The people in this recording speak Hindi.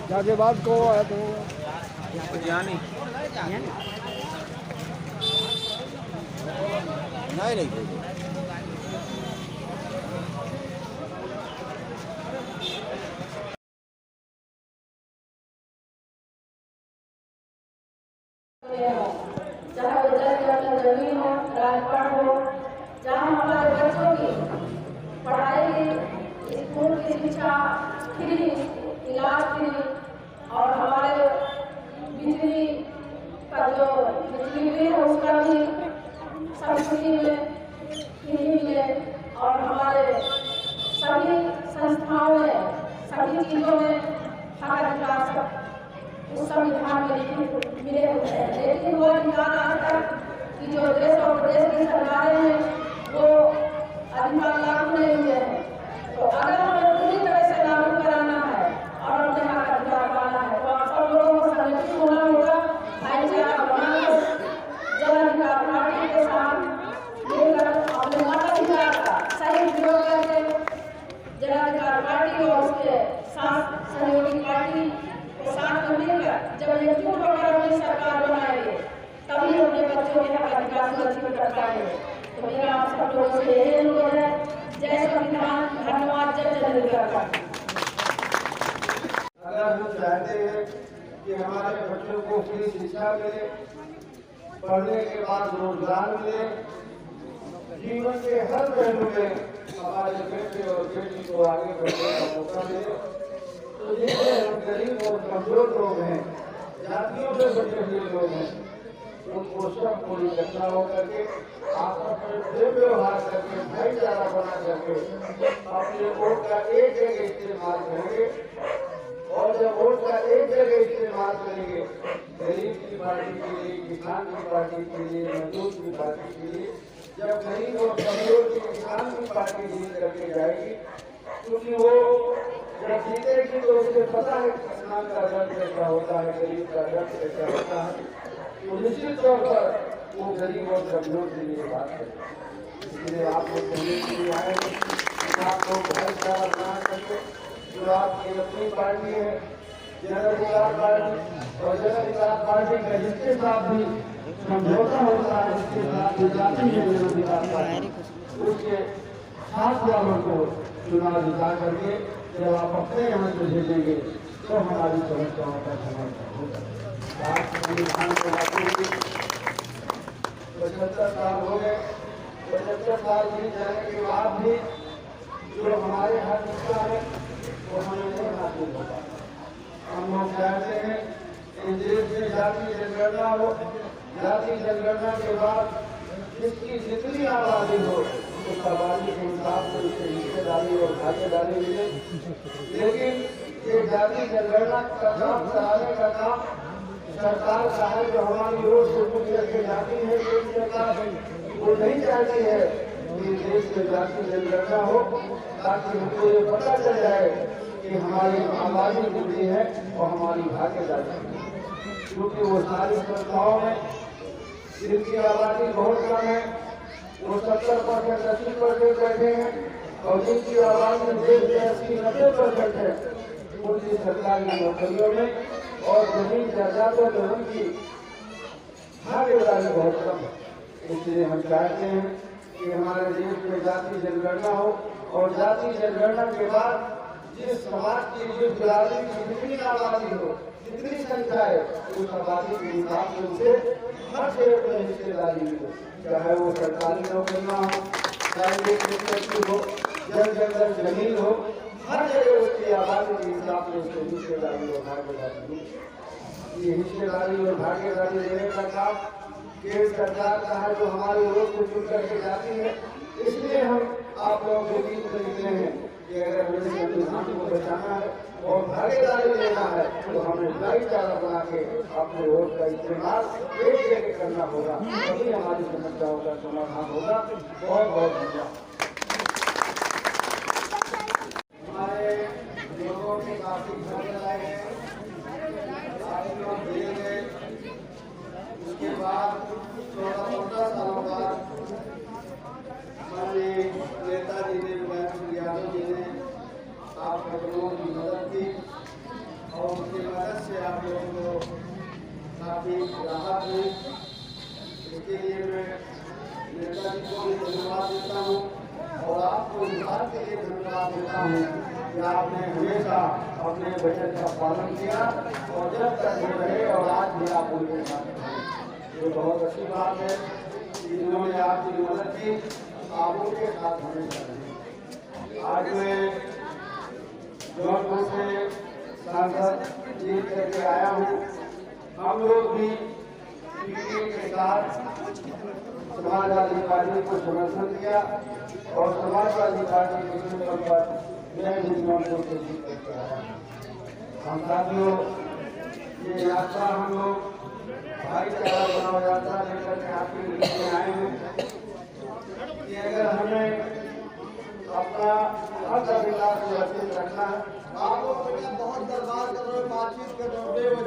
गाजियाबाद को है तो जानी नहीं चाहे वो 10 एकड़ जमीन हो, राजपाट हो, जहाँ हमारे बच्चों की पढ़ाई, स्कूल की शिक्षा फ्री, इलाज फ्री, और हमारे बिजली का जो बिजली बिल है उसका भी सब्सिडी में फ्री मिले, और हमारे सभी संस्थाओं में सभी चीज़ों में हक अधिकार उस संविधान में मिले हुए हैं। लेकिन वो अधिकार आज तक की जो देश और प्रदेश की सरकारें हैं वो अधिकार लागू नहीं हुए हैं। तो अगर हमें पूरी तरह से लागू कराना है और अपने हक अधिकार पाना है तो आप सब लोगों को संगठित होना होगा, भाईचारा बनाकर जन अधिकार पार्टी के साथ मिलकर अपने मताधिकार का सही उपयोग करके जन अधिकार पार्टी और उसके साथ सहयोगी पार्टी साथ में मिलकर जब एकजुट होकर अपनी सरकार बनाएंगे तभी अपने बच्चों के हक अधिकार सुरक्षित कर पाएंगे। तो मेरा आप सब लोगों से यही अनुरोध है। जय संविधान, धन्यवाद, जय जय। अगर हम चाहते हैं कि हमारे बच्चों को फ्री शिक्षा मिले, पढ़ने के बाद रोजगार मिले, जीवन के हर पहलू में हमारे बेटे और बेटी को आगे बढ़ने का मौका मिले, तो ये हम गरीब और कमजोर लोग हैं, जातियों से बचे हुए लोग हैं, उनको सबको इकट्ठा होकर के आपस में प्रेम व्यवहार करके भाईचारा बना करके अपने वोट का एक जगह इस्तेमाल करेंगे। और जब वोट का एक जगह इस्तेमाल करेंगे, गरीब की पार्टी के लिए, किसान की पार्टी के लिए, मजदूर की पार्टी के लिए, जब गरीब और कमजोर की किसान की पार्टी जीत करके जाएगी, क्योंकि वो जब जीतेगी तो उसे पता है किसान का दर्द कैसा होता है, गरीब का दर्द कैसा होता है, तो निश्चित तौर पर वो गरीब और कमजोर के लिए बात करें। इसलिए आप लोग कहने के लिए आए, आप लोग भाईचारा बना करके जो आपकी अपनी पार्टी है जन अधिकार पार्टी, और जन अधिकार पार्टी का जिसके साथ भी समझौता होता है, जिसके साथ भी जाती है जन अधिकार पार्टी, उसके साथ वालों को चुनाव जिता करके जब आप अपने यहाँ से भेजेंगे तो हमारी समस्याओं का समाधान होगा। संविधान को लागू 75 साल हो गए, 75 साल बीत जाने के बाद भी जो हमारे हक हिस्सा है वो हमें नहीं हासिल होता। हम लोग चाहते हैं कि देश में जाति जनगणना हो, जाति जनगणना के बाद जिसकी जितनी आबादी हो उस आबादी के हिसाब से उससे हिस्सेदारी और भागीदारी मिले। लेकिन ये जाति जनगणना का काम कराने का काम सरकार का है, जो हमारी रोज से कुछ करके जाती है सरकार, वो नहीं चाहती है कि देश में जाति जनगणना हो, ताकि हमको ये पता चल जाए कि हमारी आबादी कितनी है और हमारी भागीदारी, क्योंकि वो सारी संस्थाओं में जिनकी आबादी बहुत कम है वो 70% 80% बैठे हैं, और जिनकी आबादी देश में 80-90% है उनकी सरकारी नौकरियों में और जमीन जायदादों में उनकी भागीदारी बहुत कम है। इसलिए हम चाहते हैं कि हमारे देश में जाति जनगणना हो, और जाति जनगणना के बाद जिस समाज की, जिस बिरादरी की जितनी आबादी हो, जितनी संख्या है, उस आबादी के हिसाब से उसे हर क्षेत्र में हिस्सेदारी मिले, चाहे वो सरकारी नौकरियां हो, प्राइवेट सेक्टर हो, जंगल जमीन हो, हर जगह उसकी आबादी के हिसाब से उसको हिस्सेदारी और भागीदारी मिले। ये हिस्सेदारी और भागीदारी देने का काम केंद्र सरकार का है, जो हमारी रोज से जुड़ करके जाती है। इसलिए हम आप लोगों के बीच में निकले हैं कि अगर हमें संविधान को बचाना है और भागीदारी लेना है तो हमें भाईचारा बना के अपने वोट का इस्तेमाल एक जगह करना होगा, तभी हमारी समस्याओं का समाधान होगा। बहुत बहुत धन्यवाद। हमारे लोगों के काफी घर लगाए गए, दिए गए, उसके बाद 14-15 सालों बाद हमारे नेताजी ने, यादव जी ने आप लोगों की मदद की, और उसके के लिए धन्यवाद देता हूँ कि आपने हमेशा अपने वचन का पालन किया और जब तक ये रहे और आज भी आप उनके साथ हैं। ये बहुत अच्छी बात है कि इन्होंने आपकी मदद की, आप उनके साथ हमेशा रहे। आज मैं जौनपुर से सांसद जीत करके आया हूँ। हम लोग भी पीटी के साथ समाजवादी पार्टी को समर्थन दिया और समाजवादी पार्टी के सूत्र पर मैं भी जौनपुर से जीत करके आया। हम साथियों, ये यात्रा हम लोग भाईचारा बनाओ यात्रा लेकर के आपके बीच में आए हैं कि अगर हमें अपना हक अधिकार सुरक्षित रखना है। आप लोग बहुत दरबार कर रहे हो, बातचीत कर रहे हो,